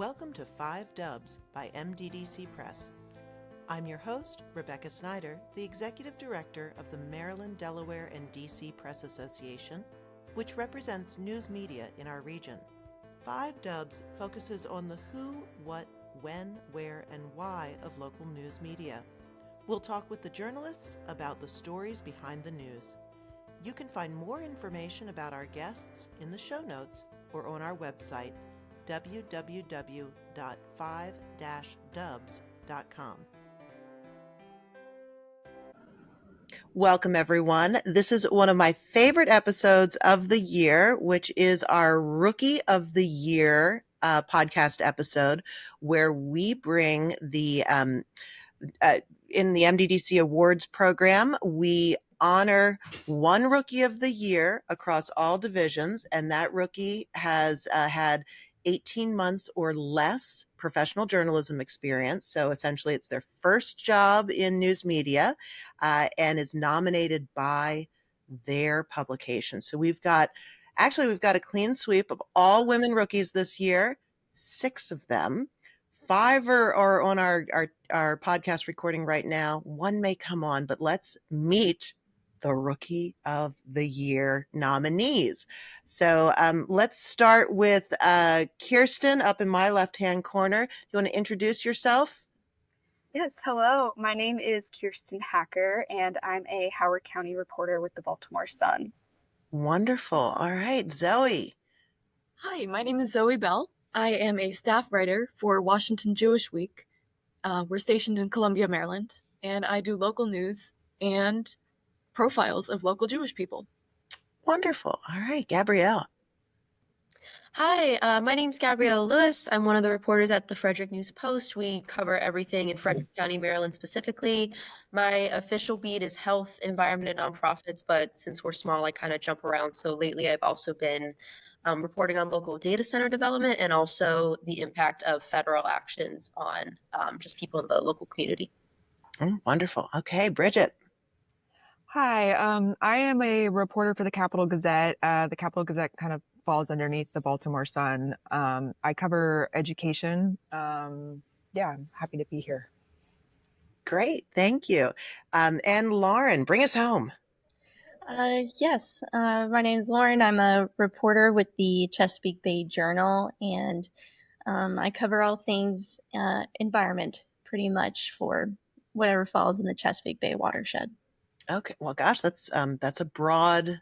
Welcome to 5 Dubs by MDDC Press. I'm your host, Rebecca Snyder, the Executive Director of the Maryland, Delaware, and DC Press Association, which represents news media in our region. 5 Dubs focuses on the who, what, when, where, and why of local news media. We'll talk with the journalists about the stories behind the news. You can find more information about our guests in the show notes or on our website, www.5-dubs.com. Welcome, everyone. This is one of my favorite episodes of the year, which is our Rookie of the Year podcast episode, where we bring the in the MDDC Awards program, we honor one Rookie of the Year across all divisions, and that rookie has had 18 months or less professional journalism experience. So essentially it's their first job in news media and is nominated by their publication. So we've got a clean sweep of all women rookies this year, 6 of them. 5 are on our podcast recording right now. 1 may come on, but let's meet the Rookie of the Year nominees. So let's start with Kirsten up in my left-hand corner. You want to introduce yourself? Yes, hello. My name is Kirsten Hacker, and I'm a Howard County reporter with the Baltimore Sun. Wonderful. All right, Zoe. Hi, my name is Zoe Bell. I am a staff writer for Washington Jewish Week. We're stationed in Columbia, Maryland, and I do local news and profiles of local Jewish people. Wonderful. All right, Gabrielle. Hi, my name's Gabrielle Lewis. I'm one of the reporters at the Frederick News Post. We cover everything in Frederick County, Maryland specifically. My official beat is health, environment, and nonprofits, but since we're small, I kind of jump around. So lately I've also been reporting on local data center development and also the impact of federal actions on just people in the local community. Wonderful. Okay, Bridget. Hi, I am a reporter for the Capital Gazette. The Capital Gazette kind of falls underneath the Baltimore Sun. I cover education. I'm happy to be here. Great, thank you. And Lauren, bring us home. Yes, my name is Lauren. I'm a reporter with the Chesapeake Bay Journal, and I cover all things environment pretty much for whatever falls in the Chesapeake Bay watershed. Okay, well, gosh, that's a broad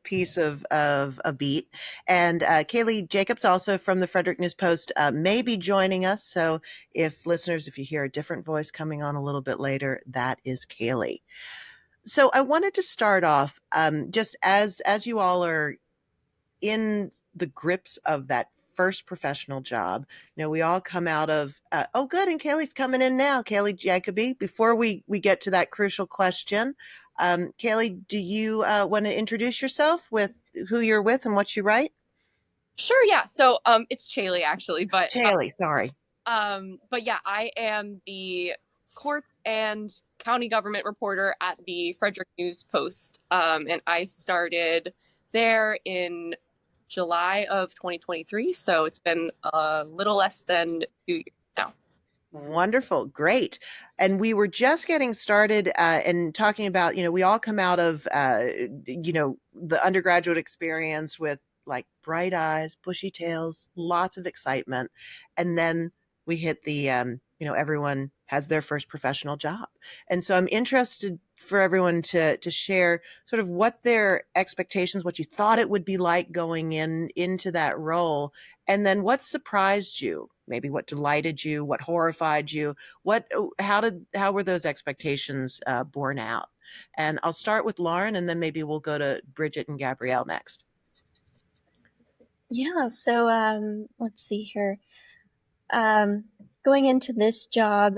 piece of a beat. And Kaylee Jacobs, also from the Frederick News Post, may be joining us. So if you hear a different voice coming on a little bit later, that is Kaylee. So I wanted to start off just as you all are in the grips of that first professional job. We all come out of, good, and Kaylee's coming in now, Kaylee Jacoby. Before we get to that crucial question, Kaylee, do you want to introduce yourself with who you're with and what you write? Sure, yeah. So it's Chaley, actually. But Chaley, sorry. But yeah, I am the courts and county government reporter at the Frederick News Post. And I started there in July of 2023, so it's been a little less than 2 years now. Wonderful. Great. And we were just getting started and talking about, we all come out of, the undergraduate experience with like bright eyes, bushy tails, lots of excitement. And then we hit the, everyone has their first professional job. And so I'm interested for everyone to share sort of what their expectations, what you thought it would be like going into that role, and then what surprised you, maybe what delighted you, what horrified you, how were those expectations borne out? And I'll start with Lauren, and then maybe we'll go to Bridget and Gabrielle next. Yeah, so let's see here. Going into this job,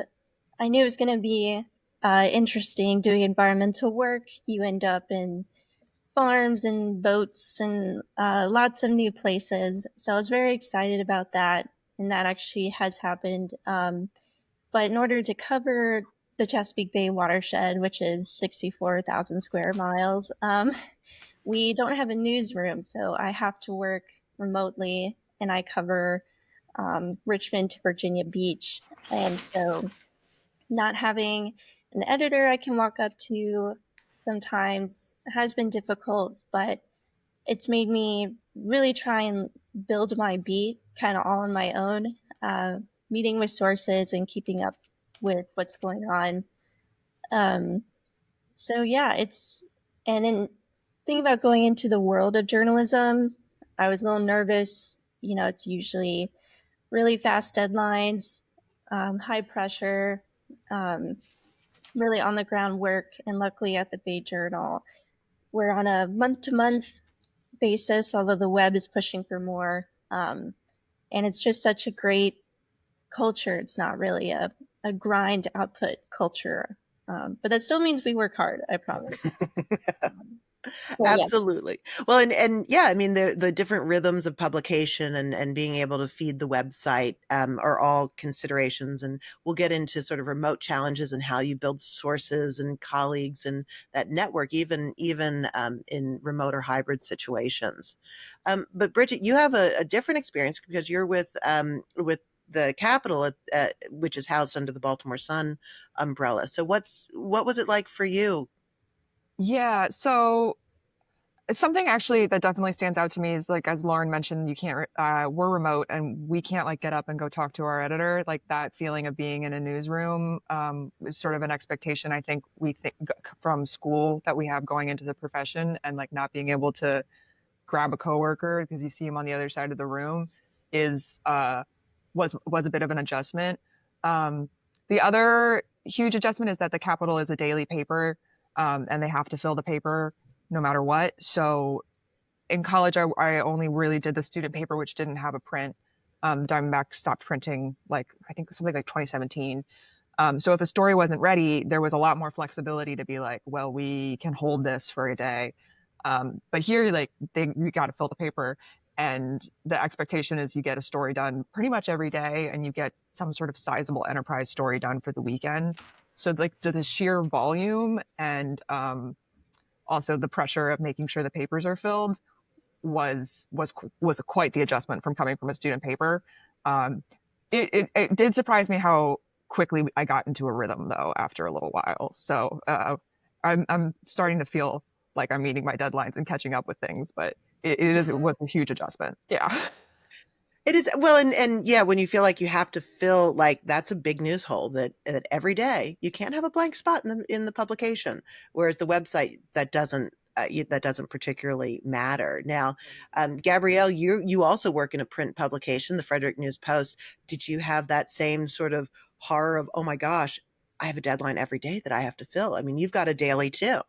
I knew it was going to be interesting doing environmental work. You end up in farms and boats and lots of new places. So I was very excited about that, and that actually has happened. But in order to cover the Chesapeake Bay watershed, which is 64,000 square miles, we don't have a newsroom, so I have to work remotely, and I cover Richmond to Virginia Beach. And so not having an editor I can walk up to sometimes has been difficult, but it's made me really try and build my beat kind of all on my own, meeting with sources and keeping up with what's going on. So yeah, and in thinking about going into the world of journalism, I was a little nervous. It's usually really fast deadlines, high pressure, um, really on the ground work. And luckily at the Bay Journal, we're on a month to month basis, although the web is pushing for more. And it's just such a great culture. It's not really a grind output culture. But that still means we work hard, I promise. Yeah. Absolutely. Well, and yeah, I mean, the different rhythms of publication and being able to feed the website are all considerations. And we'll get into sort of remote challenges and how you build sources and colleagues and that network, even in remote or hybrid situations. But Bridget, you have a different experience because you're with the Capitol, which is housed under the Baltimore Sun umbrella. So what was it like for you? Yeah, so something actually that definitely stands out to me is like, as Lauren mentioned, you can't, we're remote and we can't like get up and go talk to our editor. Like that feeling of being in a newsroom is sort of an expectation I think we think from school that we have going into the profession, and like not being able to grab a coworker because you see him on the other side of the room is was a bit of an adjustment. The other huge adjustment is that the Capitol is a daily paper, and they have to fill the paper no matter what. So in college, I only really did the student paper, which didn't have a print. Diamondback stopped printing, like I think something like 2017. So if a story wasn't ready, there was a lot more flexibility to be like, well, we can hold this for a day. But here, like, you got to fill the paper, and the expectation is you get a story done pretty much every day, and you get some sort of sizable enterprise story done for the weekend. So like the sheer volume and also the pressure of making sure the papers are filled was quite the adjustment from coming from a student paper. It did surprise me how quickly I got into a rhythm though after a little while. So I'm starting to feel like I'm meeting my deadlines and catching up with things, but it was a huge adjustment. Yeah. It is well, and yeah, when you feel like you have to fill like that's a big news hole that every day you can't have a blank spot in the publication, whereas the website that doesn't particularly matter. Now, Gabrielle, you also work in a print publication, the Frederick News Post. Did you have that same sort of horror of, oh my gosh, I have a deadline every day that I have to fill? I mean, you've got a daily too.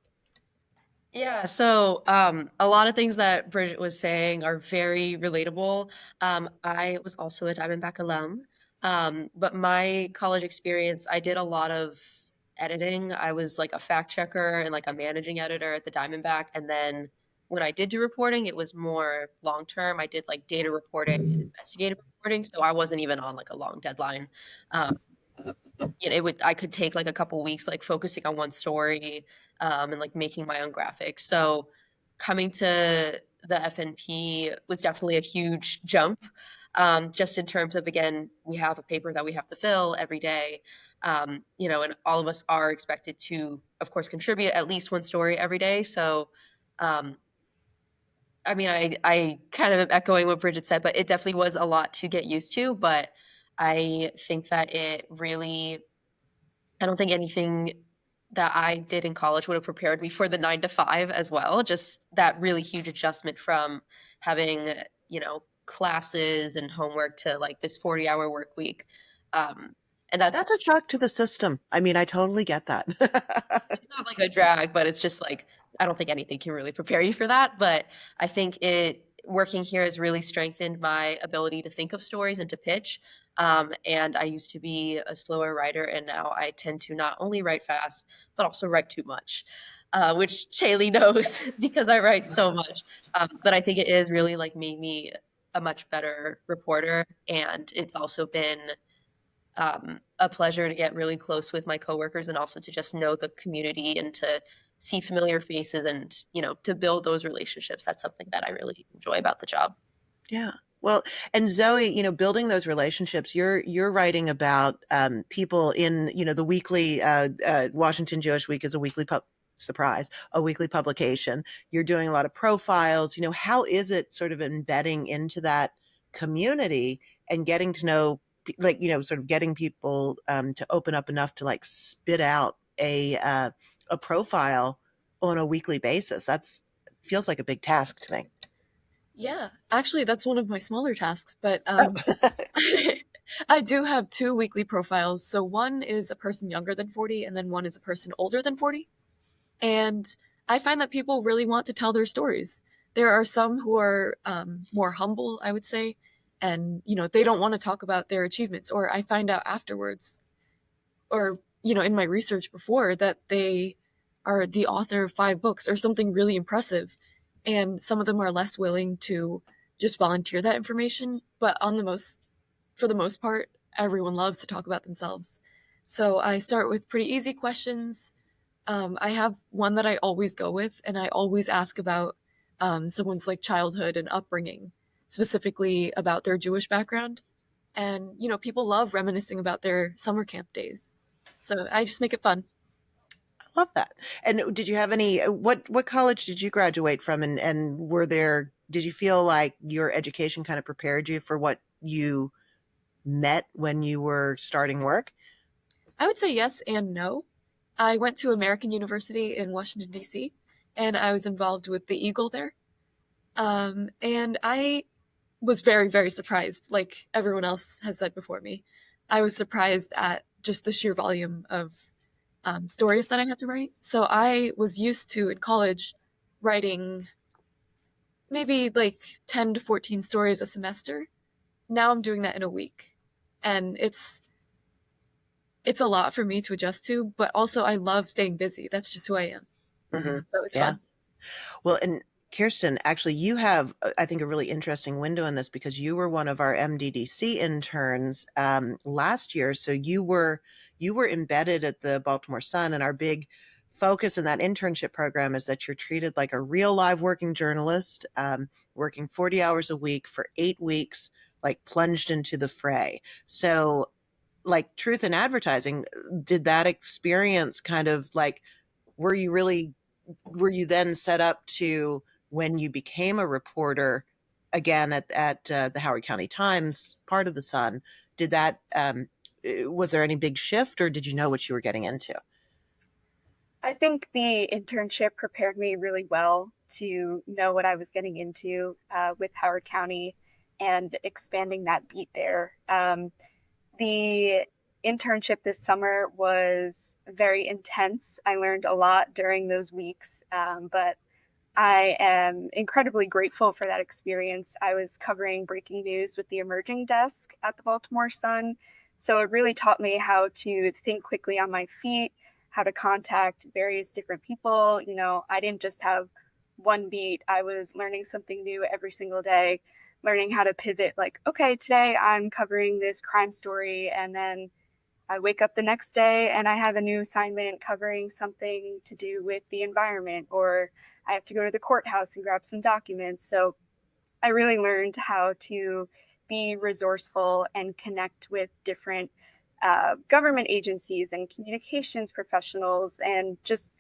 Yeah, so a lot of things that Bridget was saying are very relatable. I was also a Diamondback alum, but my college experience, I did a lot of editing. I was like a fact checker and like a managing editor at the Diamondback. And then when I did do reporting, it was more long term. I did like data reporting and investigative reporting, so I wasn't even on like a long deadline. Um, I could take like a couple weeks like focusing on one story, and like making my own graphics. So coming to the FNP was definitely a huge jump, just in terms of, again, we have a paper that we have to fill every day, and all of us are expected to, of course, contribute at least one story every day. So um, I mean, I kind of am echoing what Bridget said, but it definitely was a lot to get used to. But I think that it really, I don't think anything that I did in college would have prepared me for the 9 to 5 as well. Just that really huge adjustment from having, classes and homework to like this 40-hour work week. And that's That's a shock to the system. I mean, I totally get that. it's not like a drag, but it's just like I don't think anything can really prepare you for that. But I think it working here has really strengthened my ability to think of stories and to pitch. And I used to be a slower writer, and now I tend to not only write fast but also write too much, which Shaylee knows because I write so much. But I think it is really like made me a much better reporter, and it's also been a pleasure to get really close with my coworkers and also to just know the community and to see familiar faces and to build those relationships. That's something that I really enjoy about the job. Yeah. Well, and Zoe, building those relationships, you're writing about people in, the weekly Washington Jewish Week is a weekly surprise, a weekly publication. You're doing a lot of profiles. How is it sort of embedding into that community and getting to know, like, sort of getting people to open up enough to like spit out a profile on a weekly basis? That's feels like a big task to me. Yeah, actually, that's one of my smaller tasks, but Oh. I do have two weekly profiles. So one is a person younger than 40, and then one is a person older than 40. And I find that people really want to tell their stories. There are some who are more humble, I would say, and they don't want to talk about their achievements. Or I find out afterwards, or in my research before, that they are the author of 5 books or something really impressive. And some of them are less willing to just volunteer that information. But for the most part, everyone loves to talk about themselves. So I start with pretty easy questions. I have one that I always go with, and I always ask about someone's like childhood and upbringing, specifically about their Jewish background. And people love reminiscing about their summer camp days. So I just make it fun. I love that. And did you have any what college did you graduate from, and did you feel like your education kind of prepared you for what you met when you were starting work? I would say yes and no. I went to American University in Washington, D.C., and I was involved with the Eagle there. And I was very, very surprised, like everyone else has said before me. I was surprised at just the sheer volume of stories that I had to write. So I was used to, in college, writing maybe like 10 to 14 stories a semester. Now I'm doing that in a week. And it's a lot for me to adjust to, but also I love staying busy. That's just who I am. Hmm. So it's Yeah. fun. Well, and Kirsten, actually, you have, I think, a really interesting window in this because you were one of our MDDC interns last year. So you were embedded at the Baltimore Sun, and our big focus in that internship program is that you're treated like a real live working journalist, working 40 hours a week for 8 weeks, like plunged into the fray. So, like truth in advertising, did that experience kind of like, were you really were you then set up to, when you became a reporter again at the Howard County Times, part of the Sun, did that was there any big shift, or did you know what you were getting into? I think the internship prepared me really well to know what I was getting into with Howard County and expanding that beat there. The internship this summer was very intense. I learned a lot during those weeks, but I am incredibly grateful for that experience. I was covering breaking news with the emerging desk at the Baltimore Sun. So it really taught me how to think quickly on my feet, how to contact various different people. I didn't just have one beat, I was learning something new every single day, learning how to pivot, like, okay, today I'm covering this crime story. And then I wake up the next day and I have a new assignment covering something to do with the environment, or I have to go to the courthouse and grab some documents. So I really learned how to be resourceful and connect with different government agencies and communications professionals, and just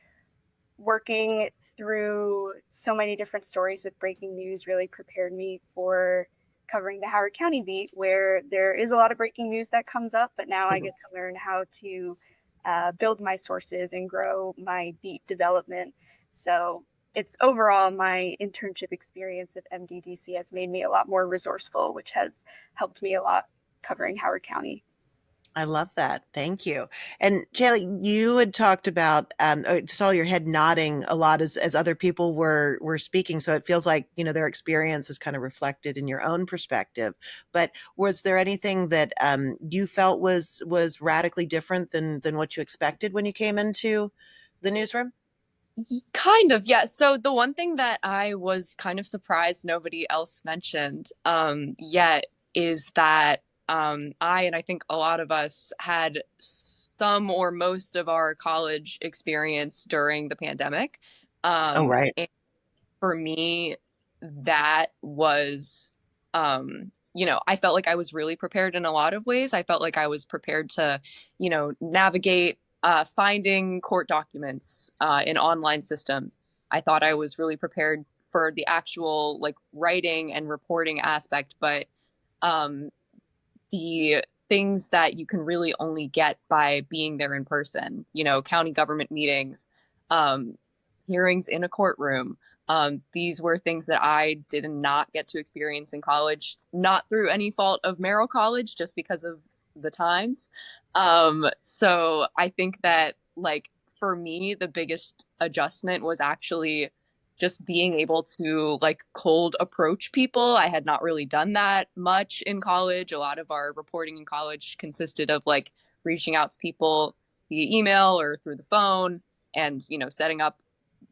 working through so many different stories with breaking news really prepared me for covering the Howard County beat, where there is a lot of breaking news that comes up, but now I get to learn how to build my sources and grow my beat development. So it's overall my internship experience with MDDC has made me a lot more resourceful, which has helped me a lot covering Howard County. I love that. Thank you. And Jaylee, you had talked about, I saw your head nodding a lot as other people were speaking. So it feels like, their experience is kind of reflected in your own perspective. But was there anything that you felt was radically different than what you expected when you came into the newsroom? Kind of, yeah. So the one thing that I was kind of surprised nobody else mentioned yet is that and I think a lot of us had some or most of our college experience during the pandemic. Oh, right. And for me, that was I felt like I was really prepared in a lot of ways. I felt like I was prepared to, navigate finding court documents in online systems. I thought I was really prepared for the actual like writing and reporting aspect, but um, the things that you can really only get by being there in person, county government meetings, um, hearings in a courtroom. These were things that I did not get to experience in college, not through any fault of Merrill College, just because of the times. So I think that, like, for me, the biggest adjustment was actually just being able to like cold approach people. I had not really done that much in college. A lot of our reporting in college consisted of like reaching out to people via email or through the phone and, setting up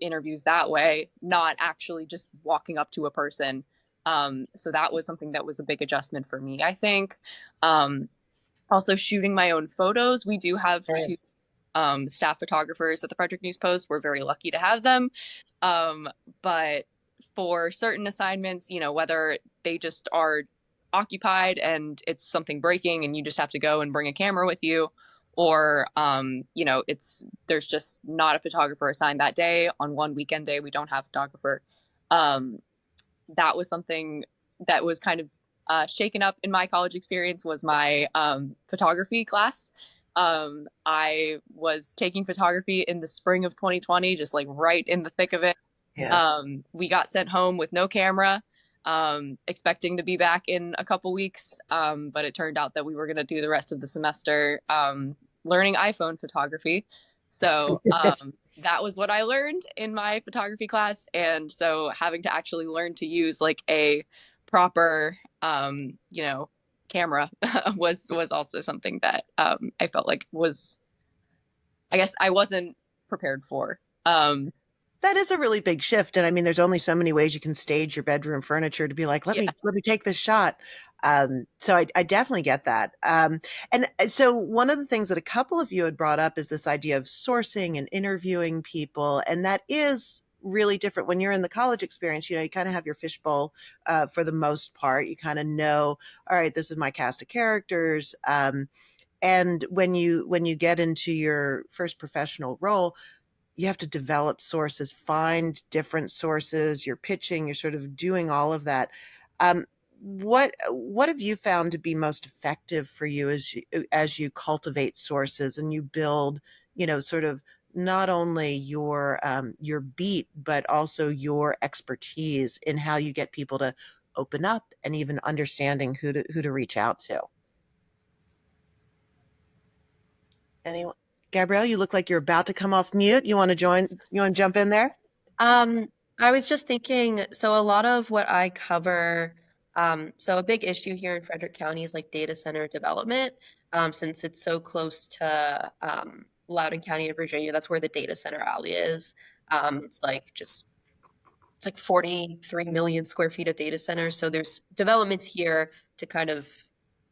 interviews that way, not actually just walking up to a person. So that was something that was a big adjustment for me, I think. Um, Also, shooting my own photos. We do have two staff photographers at the Frederick News Post. We're very lucky to have them. Um, but for certain assignments, whether they just are occupied and it's something breaking and you just have to go and bring a camera with you, or there's just not a photographer assigned that day. On one weekend day, we don't have a photographer. Um, that was something that was kind of shaken up in my college experience was my photography class. I was taking photography in the spring of 2020, just like right in the thick of it. Yeah. We got sent home with no camera, expecting to be back in a couple weeks. But it turned out that we were going to do the rest of the semester learning iPhone photography. So that was what I learned in my photography class. And so having to actually learn to use like a proper, camera was also something that I felt like was, I guess I wasn't prepared for. That is a really big shift, and I mean, there's only so many ways you can stage your bedroom furniture to be like, Yeah. let me take this shot. So I definitely get that. And so one of the things that a couple of you had brought up is this idea of sourcing and interviewing people, and that is really different when you're in the college experience. You kind of have your fishbowl for the most part. You kind of know, all right, this is my cast of characters. And when you get into your first professional role, you have to develop sources, find different sources, you're pitching, you're sort of doing all of that. Um, what have you found to be most effective for you as you cultivate sources and you build, sort of not only your beat, but also your expertise in how you get people to open up and even understanding who to reach out to? Anyone? Gabrielle, you look like you're about to come off mute. You want to join? You want to jump in there? I was just thinking, so a lot of what I cover, so a big issue here in Frederick County is like data center development, since it's so close to Loudoun County in Virginia. That's where the data center alley is. It's like it's like 43 million square feet of data centers. So there's developments here to kind of,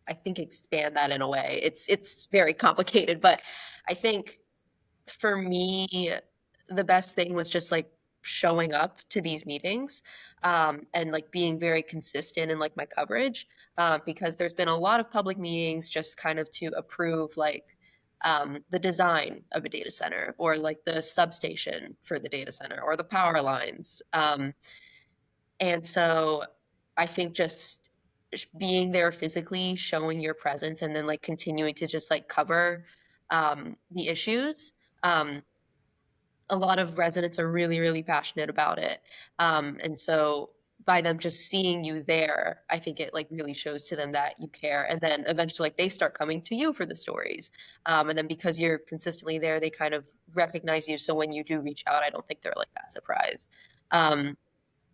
I think, expand that in a way. It's very complicated, but I think for me, the best thing was just like showing up to these meetings, and like being very consistent in like my coverage, because there's been a lot of public meetings just kind of to approve like the design of a data center or like the substation for the data center or the power lines. And so I think just being there physically, showing your presence, and then like continuing to just like cover the issues. A lot of residents are really, really passionate about it. And so by them just seeing you there, I think it like really shows to them that you care. And then eventually like they start coming to you for the stories. And then because you're consistently there, they kind of recognize you. So when you do reach out, I don't think they're like that surprised.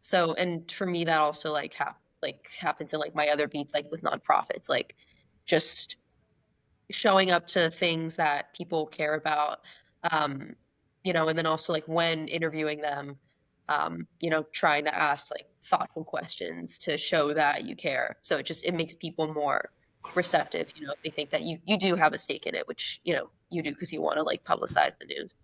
So, and for me, that also like happens in like my other beats, like with nonprofits, like just showing up to things that people care about, um, and then also like when interviewing them, trying to ask like thoughtful questions to show that you care. So it makes people more receptive, if they think that you do have a stake in it, which, you do because you want to like publicize the news.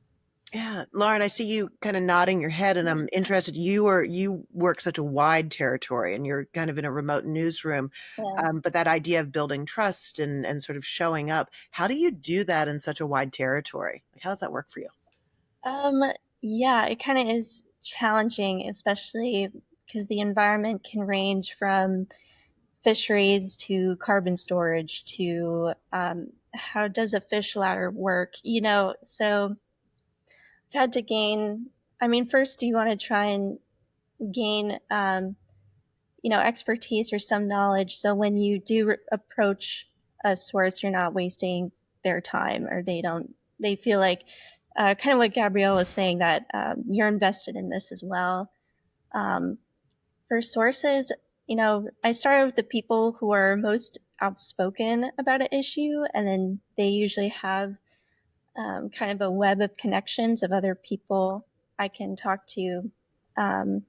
Yeah, Lauren, I see you kind of nodding your head, and I'm interested. You work such a wide territory, and you're kind of in a remote newsroom. Yeah. But that idea of building trust and sort of showing up, how do you do that in such a wide territory? How does that work for you? Um, yeah, it kind of is challenging, especially because the environment can range from fisheries to carbon storage to how does a fish ladder work, so I've had to gain, I mean, first you want to try and gain, expertise or some knowledge. So when you do approach a source, you're not wasting their time or they feel like kind of what Gabrielle was saying, that you're invested in this as well. Um, for sources, I started with the people who are most outspoken about an issue, and then they usually have kind of a web of connections of other people I can talk to. Um,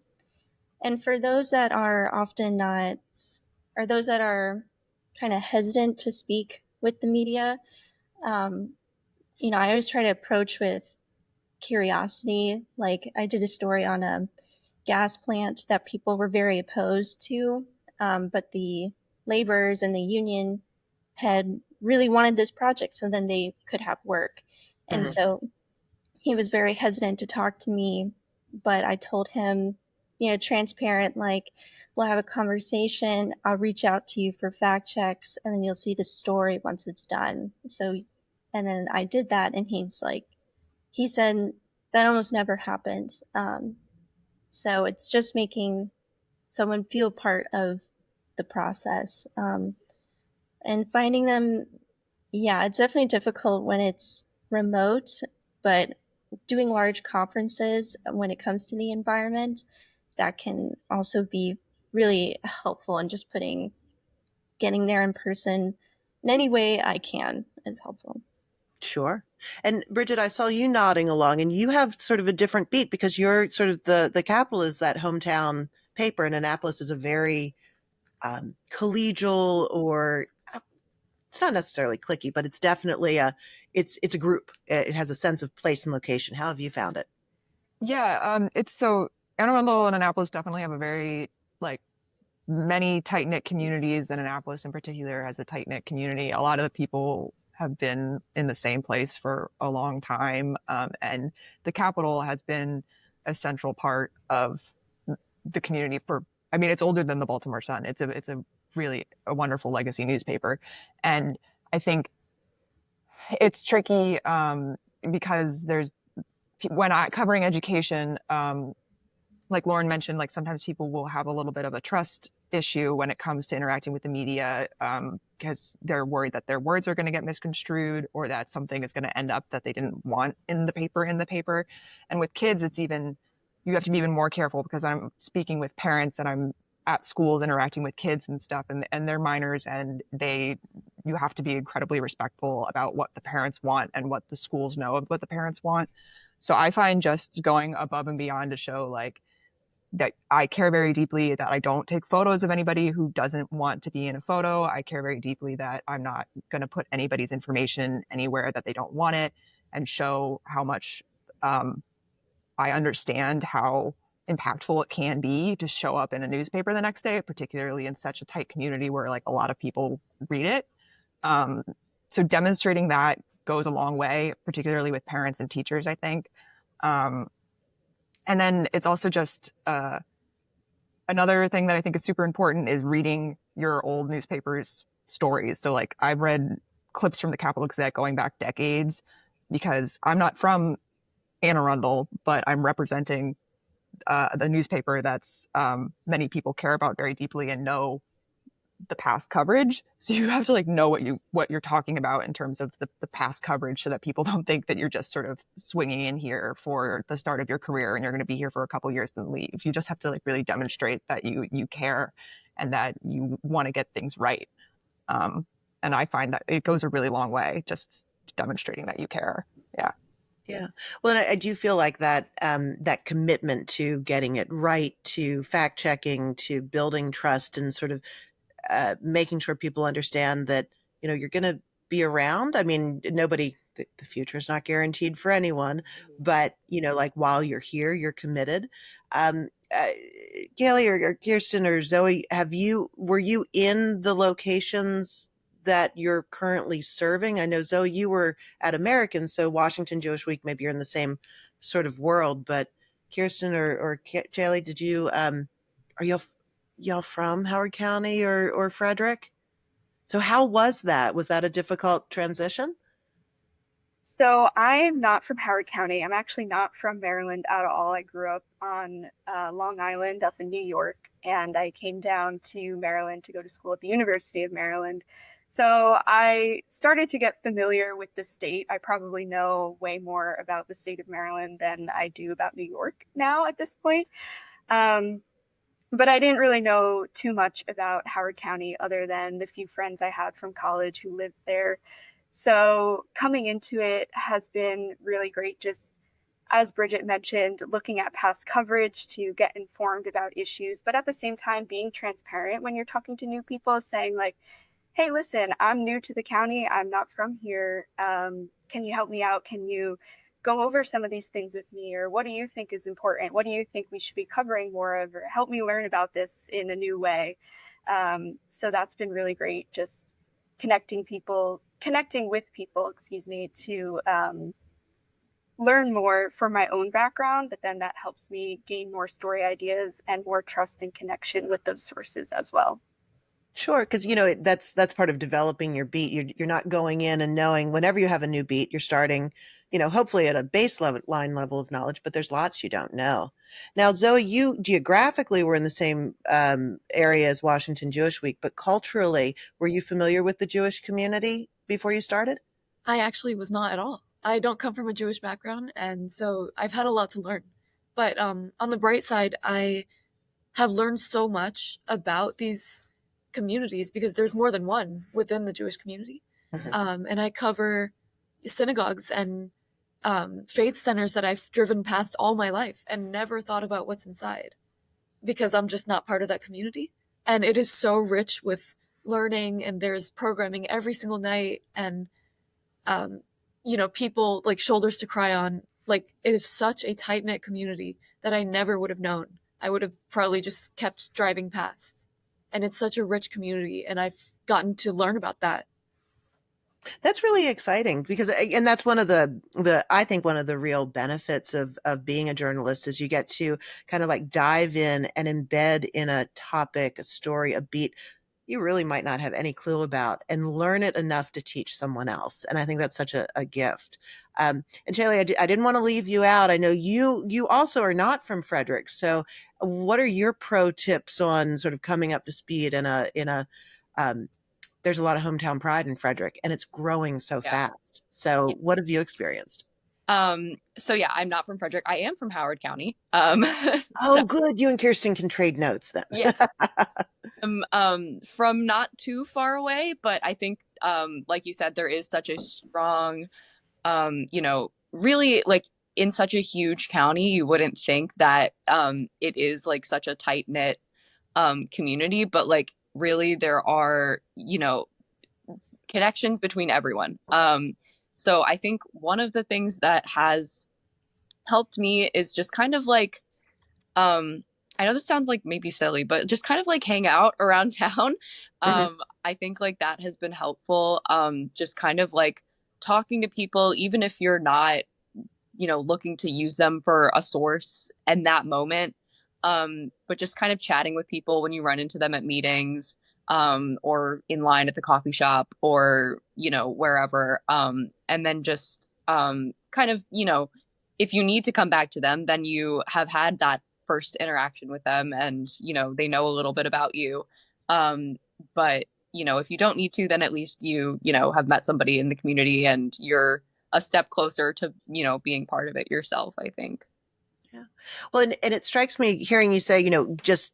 and for those that are often not, or those that are kind of hesitant to speak with the media, um, I always try to approach with curiosity. Like I did a story on a gas plant that people were very opposed to, but the laborers and the union had really wanted this project so then they could have work. And Mhm. so he was very hesitant to talk to me, but I told him, transparent, like, we'll have a conversation. I'll reach out to you for fact checks, and then you'll see the story once it's done. So, and then I did that, and he said that almost never happens. So it's just making someone feel part of the process, and finding them. Yeah, it's definitely difficult when it's remote, but doing large conferences when it comes to the environment, that can also be really helpful, and just getting there in person in any way I can is helpful. Sure. And Bridget, I saw you nodding along, and you have sort of a different beat because you're sort of the Capital is that hometown paper, and Annapolis is a very collegial, or it's not necessarily clicky, but it's definitely it's a group. It has a sense of place and location. How have you found it? Yeah, it's so Anne Arundel and Annapolis definitely have a very like many tight-knit communities, and Annapolis in particular has a tight-knit community. A lot of the people have been in the same place for a long time, and the Capitol has been a central part of the community for, I mean, it's older than the Baltimore Sun. It's a really a wonderful legacy newspaper. And I think it's tricky because there's when I covering education, like Lauren mentioned, like sometimes people will have a little bit of a trust issue when it comes to interacting with the media, because they're worried that their words are going to get misconstrued, or that something is going to end up that they didn't want in the paper. And with kids, it's even, you have to be even more careful, because I'm speaking with parents and I'm at schools interacting with kids and stuff, and they're minors, and you have to be incredibly respectful about what the parents want and what the schools know of what the parents want. So I find just going above and beyond to show like that I care very deeply that I don't take photos of anybody who doesn't want to be in a photo. I care very deeply that I'm not going to put anybody's information anywhere that they don't want it, and show how much I understand how impactful it can be to show up in a newspaper the next day, particularly in such a tight community where like a lot of people read it. Um, so demonstrating that goes a long way, particularly with parents and teachers, I think. Um, and then it's also just another thing that I think is super important is reading your old newspapers' stories. So like I've read clips from the Capital Gazette going back decades, because I'm not from Anne Arundel, but I'm representing the newspaper that's many people care about very deeply and know the past coverage. So you have to like know what you're talking about in terms of the past coverage, so that people don't think that you're just sort of swinging in here for the start of your career and you're going to be here for a couple years and leave. You just have to like really demonstrate that you care and that you want to get things right. Um, and I find that it goes a really long way, just demonstrating that you care. Yeah. Yeah. Well, and I do feel like that that commitment to getting it right, to fact checking, to building trust, and sort of making sure people understand that you're going to be around. I mean, nobody the future is not guaranteed for anyone, but like while you're here, you're committed. Um, uh, Kaylee or Kirsten or Zoe, were you in the locations that you're currently serving? I know Zoe, you were at American, so Washington Jewish Week, maybe you're in the same sort of world, but Kirsten or Kaylee, are y'all from Howard County or Frederick? So how was that? Was that a difficult transition? So I'm not from Howard County. I'm actually not from Maryland at all. I grew up on Long Island up in New York, and I came down to Maryland to go to school at the University of Maryland. So I started to get familiar with the state. I probably know way more about the state of Maryland than I do about New York now at this point. Um, but I didn't really know too much about Howard County other than the few friends I had from college who lived there. So coming into it has been really great, just as Bridget mentioned, looking at past coverage to get informed about issues, but at the same time being transparent when you're talking to new people, saying like, hey, listen, I'm new to the county. I'm not from here. Can you help me out? Can you go over some of these things with me? Or what do you think is important? What do you think we should be covering more of? Or help me learn about this in a new way. So that's been really great. Just connecting with people, excuse me, to learn more from my own background, but then that helps me gain more story ideas and more trust and connection with those sources as well. Sure, because that's part of developing your beat. You're not going in and knowing whenever you have a new beat, you're starting, hopefully at a baseline level of knowledge, but there's lots you don't know. Now, Zoe, you geographically were in the same area as Washington Jewish Week, but culturally, were you familiar with the Jewish community before you started? I actually was not at all. I don't come from a Jewish background, and so I've had a lot to learn. But on the bright side, I have learned so much about these communities because there's more than one within the Jewish community. And I cover synagogues and faith centers that I've driven past all my life and never thought about what's inside because I'm just not part of that community. And it is so rich with learning, and there's programming every single night, and people like shoulders to cry on. Like, it is such a tight-knit community that I never would have known. I would have probably just kept driving past. And it's such a rich community, and I've gotten to learn about that. That's really exciting because, and that's one of I think one of the real benefits of being a journalist is you get to kind of like dive in and embed in a topic, a story, a beat you really might not have any clue about and learn it enough to teach someone else. And I think that's such a gift. And Shaylee, I didn't want to leave you out. I know you also are not from Frederick. So what are your pro tips on sort of coming up to speed there's a lot of hometown pride in Frederick and it's growing so fast. So what have you experienced? So yeah, I'm not from Frederick. I am from Howard County. Good. You and Kirsten can trade notes then. Yeah. From not too far away, but I think, like you said, there is such a strong, really like in such a huge county, you wouldn't think that, it is like such a tight knit, community, but like really there are, connections between everyone. So I think one of the things that has helped me is just kind of like, I know this sounds like maybe silly, but just kind of like hang out around town. I think like that has been helpful. Just kind of like talking to people, even if you're not, looking to use them for a source in that moment. But just kind of chatting with people when you run into them at meetings, or in line at the coffee shop or, wherever. And then just kind of, if you need to come back to them, then you have had that first interaction with them and, they know a little bit about you. But, if you don't need to, then at least you have met somebody in the community and you're a step closer to, being part of it yourself, I think. Yeah. Well, and it strikes me hearing you say, just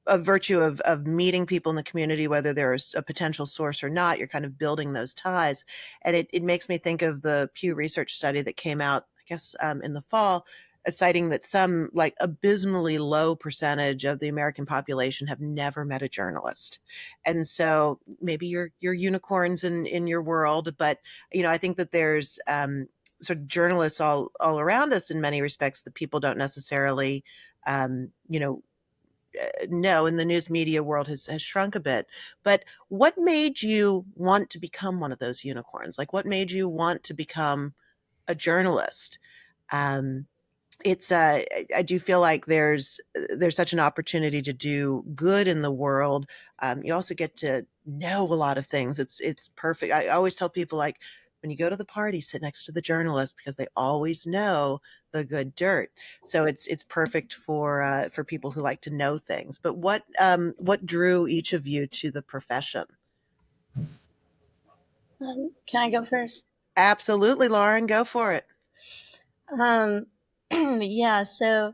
a virtue of meeting people in the community, whether there's a potential source or not, you're kind of building those ties. And it makes me think of the Pew Research study that came out, I guess, in the fall, citing that some like abysmally low percentage of the American population have never met a journalist. And so maybe you're unicorns in your world, but I think that there's sort of journalists all around us in many respects that people don't necessarily know, and the news media world has shrunk a bit. But what made you want to become one of those unicorns? Like, what made you want to become a journalist? Um, it's I do feel like there's such an opportunity to do good in the world. You also get to know a lot of things. It's perfect. I always tell people, like, when you go to the party, sit next to the journalist because they always know the good dirt. So it's perfect for people who like to know things. But what drew each of you to the profession? Can I go first? Absolutely, Lauren, go for it. Yeah, so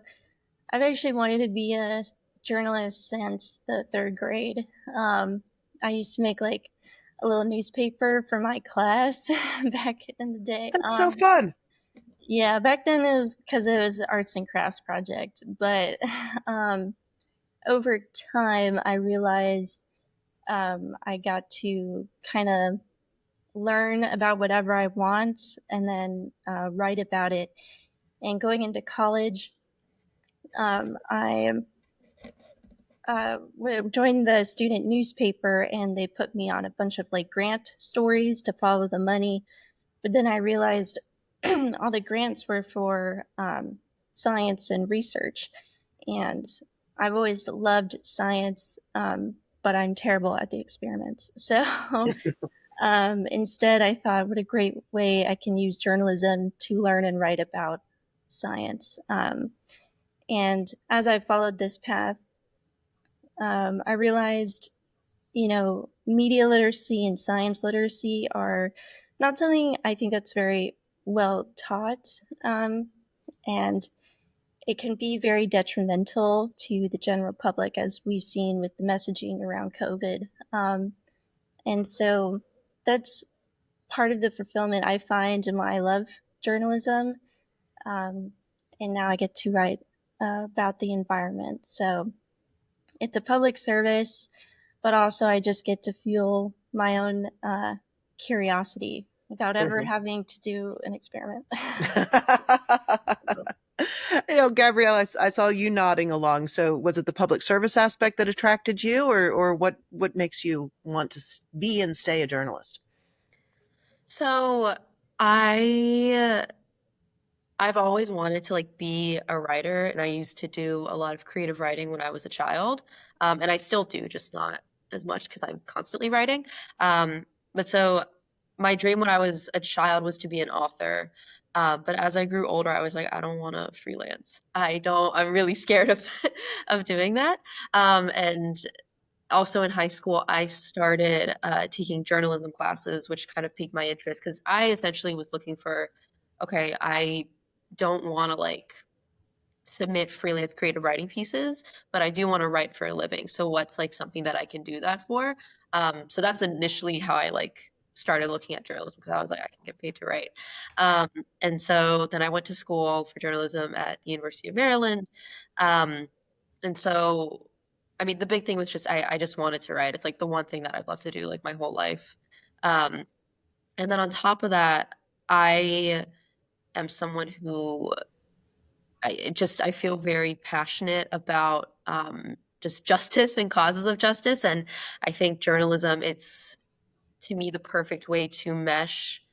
I've actually wanted to be a journalist since the third grade. I used to make like a little newspaper for my class back in the day. That's so fun. Yeah, back then it was because it was an arts and crafts project, but over time I realized I got to kind of learn about whatever I want and then write about it. And going into college, I joined the student newspaper, and they put me on a bunch of like grant stories to follow the money. But then I realized all the grants were for science and research, and I've always loved science, but I'm terrible at the experiments. So instead, I thought, what a great way I can use journalism to learn and write about science. And as I followed this path, I realized, media literacy and science literacy are not something I think that's very well taught. And it can be very detrimental to the general public, as we've seen with the messaging around COVID. And so that's part of the fulfillment I find in why I love journalism. Um, and now I get to write about the environment. So it's a public service, but also I just get to fuel my own curiosity without ever having to do an experiment. Gabrielle, I saw you nodding along. So was it the public service aspect that attracted you, or what makes you want to be and stay a journalist? So I've always wanted to like be a writer, and I used to do a lot of creative writing when I was a child. And I still do, just not as much because I'm constantly writing. But so my dream when I was a child was to be an author. But as I grew older, I was like, I don't want to freelance. I'm really scared of of doing that. And also in high school, I started taking journalism classes, which kind of piqued my interest because I essentially was looking for, okay, I don't want to like submit freelance creative writing pieces, but I do want to write for a living. So what's like something that I can do that for? So that's initially how I like started looking at journalism because I was like, I can get paid to write. Um, and so then I went to school for journalism at the University of Maryland. Um, and so, I mean, the big thing was just I just wanted to write. It's like the one thing that I've loved to do like my whole life. Um, and then on top of that, I am someone who I feel very passionate about just justice and causes of justice. And I think journalism, it's to me the perfect way to mesh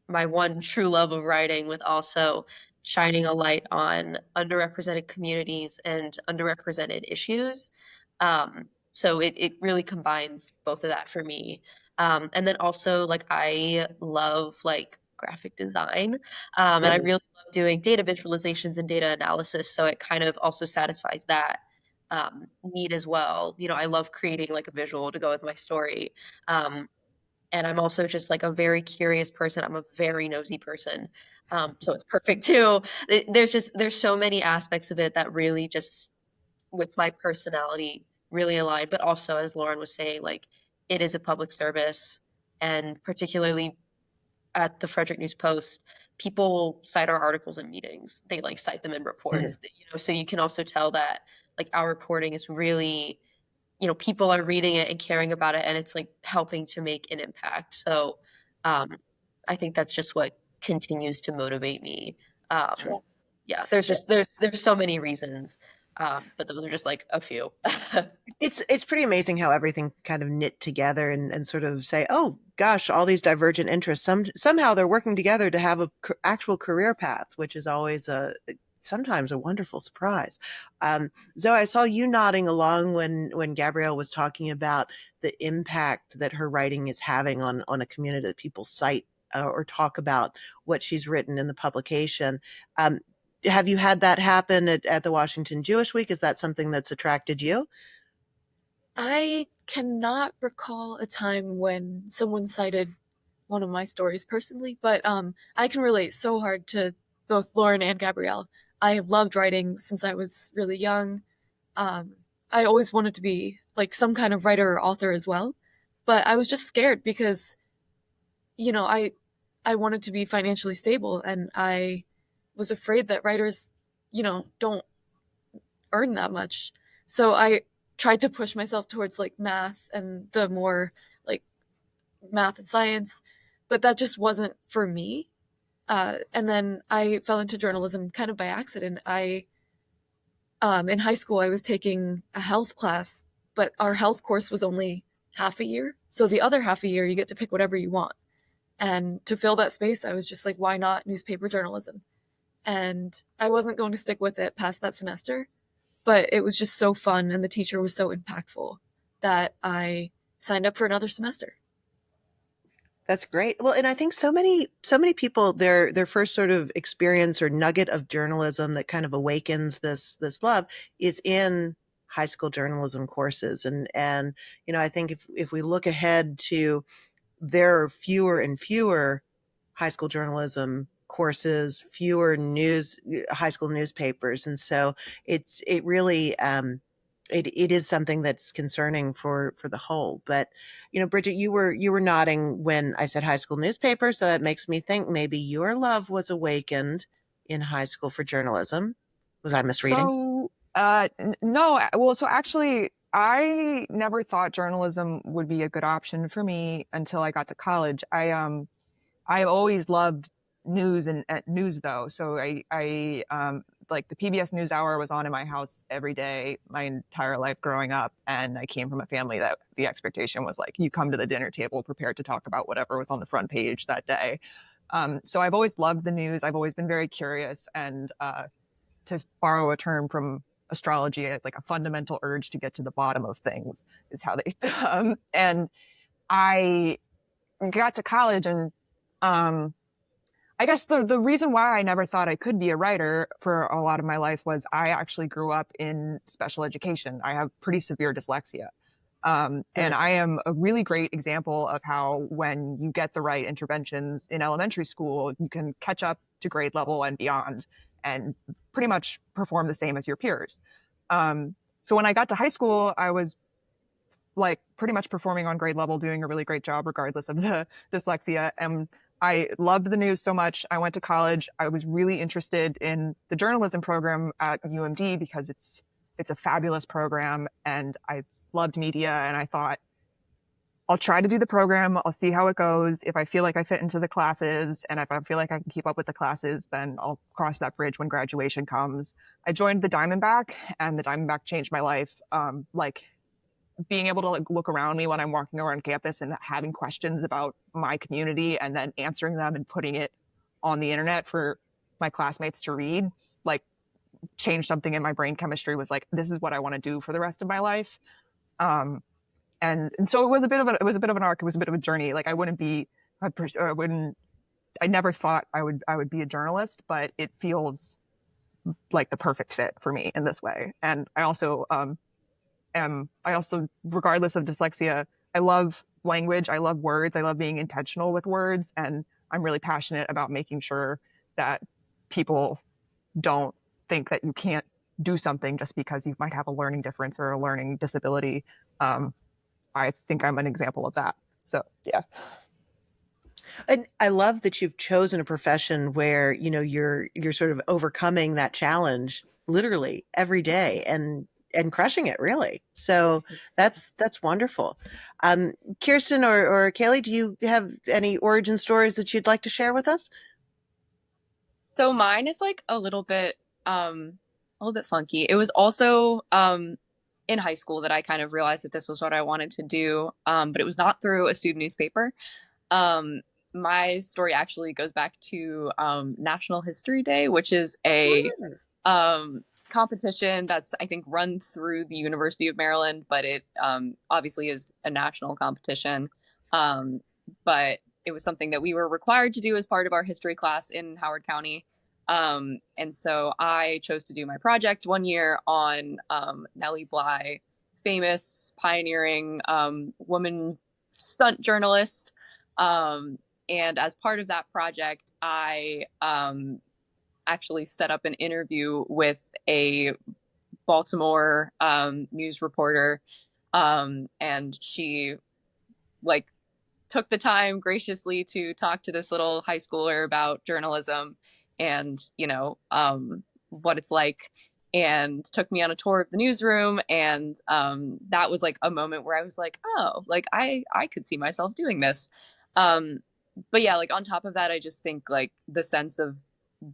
my one true love of writing with also shining a light on underrepresented communities and underrepresented issues. So it really combines both of that for me. And then also like I love like graphic design. And I really love doing data visualizations and data analysis. So it kind of also satisfies that need as well. I love creating like a visual to go with my story. And I'm also just like a very curious person. I'm a very nosy person. So it's perfect too. There's so many aspects of it that really just with my personality really align. But also, as Lauren was saying, like it is a public service, and particularly at the Frederick News Post, people cite our articles in meetings. They like cite them in reports, so you can also tell that like our reporting is really, people are reading it and caring about it, and it's like helping to make an impact. So I think that's just what continues to motivate me. Sure. Yeah, there's so many reasons, but those are just like a few. It's pretty amazing how everything kind of knit together and sort of say, oh gosh, all these divergent interests. Somehow they're working together to have a actual career path, which is always sometimes a wonderful surprise. Zoe, I saw you nodding along when Gabrielle was talking about the impact that her writing is having on a community, that people cite or talk about what she's written in the publication. Have you had that happen at the Washington Jewish Week? Is that something that's attracted you? I cannot recall a time when someone cited one of my stories personally, but I can relate so hard to both Lauren and Gabrielle. I have loved writing since I was really young. Um, I always wanted to be like some kind of writer or author as well, but I was just scared because, you know, I wanted to be financially stable, and I was afraid that writers, don't earn that much. So I tried to push myself towards like math and the more like math and science, but that just wasn't for me. And then I fell into journalism kind of by accident. In high school, I was taking a health class, but our health course was only half a year. So the other half a year, you get to pick whatever you want. And to fill that space, I was just like, why not newspaper journalism? And I wasn't going to stick with it past that semester, but it was just so fun, and the teacher was so impactful that I signed up for another semester. That's great. Well, and I think so many people, their first sort of experience or nugget of journalism that kind of awakens this love is in high school journalism courses. And I think if we look ahead to, there are fewer and fewer high school journalism courses, fewer high school newspapers, and so it really it is something that's concerning for the whole. But Bridget, you were nodding when I said high school newspaper, so that makes me think maybe your love was awakened in high school for journalism. Was I misreading? So, no, well, so actually, I never thought journalism would be a good option for me until I got to college. I always loved news and news though. So I like the PBS NewsHour was on in my house every day my entire life growing up, and I came from a family that the expectation was like you come to the dinner table prepared to talk about whatever was on the front page that day. So I've always loved the news. I've always been very curious, and to borrow a term from astrology, like a fundamental urge to get to the bottom of things is how they. And I got to college, and I guess the reason why I never thought I could be a writer for a lot of my life was I actually grew up in special education. I have pretty severe dyslexia. And I am a really great example of how when you get the right interventions in elementary school, you can catch up to grade level and beyond and pretty much perform the same as your peers. So when I got to high school, I was like pretty much performing on grade level, doing a really great job regardless of the dyslexia. And I loved the news so much. I went to college. I was really interested in the journalism program at UMD because it's a fabulous program, and I loved media, and I thought I'll try to do the program. I'll see how it goes. If I feel like I fit into the classes, and if I feel like I can keep up with the classes, then I'll cross that bridge when graduation comes. I joined the Diamondback, and the Diamondback changed my life. Like being able to like look around me when I'm walking around campus and having questions about my community and then answering them and putting it on the internet for my classmates to read, like changed something in my brain chemistry. Was like, this is what I want to do for the rest of my life. And so it was a bit of an arc. It was a bit of a journey. Like I never thought I would be a journalist, but it feels like the perfect fit for me in this way. And I also regardless of dyslexia, I love language. I love words. I love being intentional with words. And I'm really passionate about making sure that people don't think that you can't do something just because you might have a learning difference or a learning disability. I think I'm an example of that. So, yeah. And I love that you've chosen a profession where, you're sort of overcoming that challenge literally every day and crushing it really. So that's wonderful. Um, Kirsten or Kaylee, do you have any origin stories that you'd like to share with us? So mine is like a little bit funky. It was also in high school that I kind of realized that this was what I wanted to do. But it was not through a student newspaper. Um, my story actually goes back to National History Day, which is a competition that's I think run through the University of Maryland, but it obviously is a national competition. Um, but it was something that we were required to do as part of our history class in Howard County. And so I chose to do my project one year on Nellie Bly, famous pioneering woman stunt journalist. Um, and as part of that project, I actually set up an interview with a Baltimore news reporter, and she like took the time graciously to talk to this little high schooler about journalism and what it's like, and took me on a tour of the newsroom, and that was like a moment where I was like, oh, like I could see myself doing this. um but yeah, like on top of that, I just think like the sense of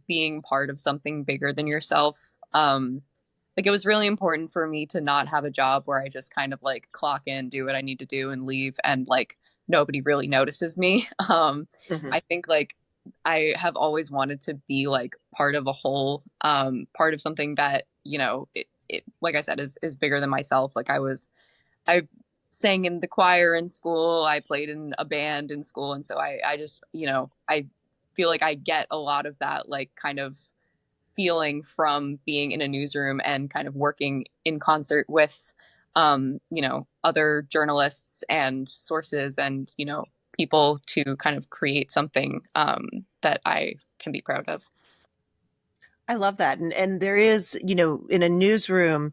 being part of something bigger than yourself. Like it was really important for me to not have a job where I just kind of like clock in, do what I need to do, and leave, and like nobody really notices me. Mhm. I think like I have always wanted to be like part of a whole, part of something that it like I said is bigger than myself. Like I sang in the choir in school. I played in a band in school. And so I just, I feel like I get a lot of that, like, kind of feeling from being in a newsroom and kind of working in concert with, other journalists and sources and, people to kind of create something that I can be proud of. I love that. And there is, in a newsroom,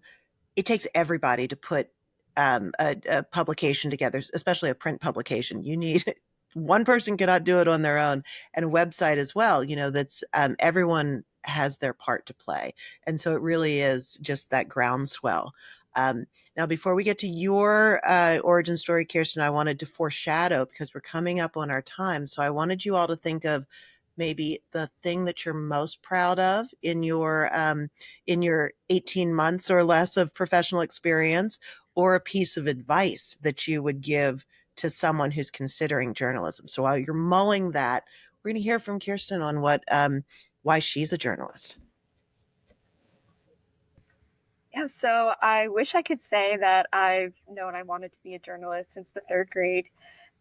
it takes everybody to put a publication together, especially a print publication. You need one person cannot do it on their own, and a website as well. That's everyone has their part to play, and so it really is just that groundswell. Now, before we get to your origin story, Kirsten, I wanted to foreshadow because we're coming up on our time. So I wanted you all to think of maybe the thing that you're most proud of in your 18 months or less of professional experience, or a piece of advice that you would give to someone who's considering journalism. So while you're mulling that, we're going to hear from Kirsten on why she's a journalist. Yeah, so I wish I could say that I've known I wanted to be a journalist since the third grade,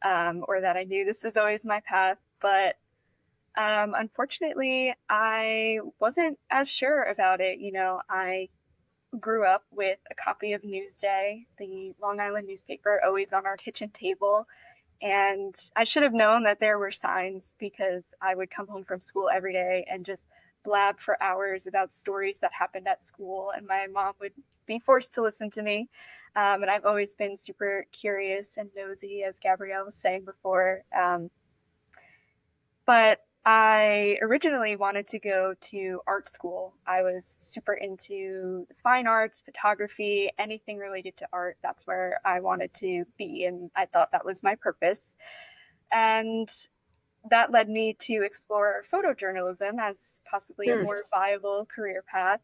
or that I knew this was always my path, but unfortunately, I wasn't as sure about it. I grew up with a copy of Newsday, the Long Island newspaper, always on our kitchen table. And I should have known that there were signs because I would come home from school every day and just blab for hours about stories that happened at school, and my mom would be forced to listen to me. And I've always been super curious and nosy, as Gabrielle was saying before. But I originally wanted to go to art school. I was super into the fine arts, photography, anything related to art. That's where I wanted to be, and I thought that was my purpose. And that led me to explore photojournalism as possibly a Hmm. more viable career path.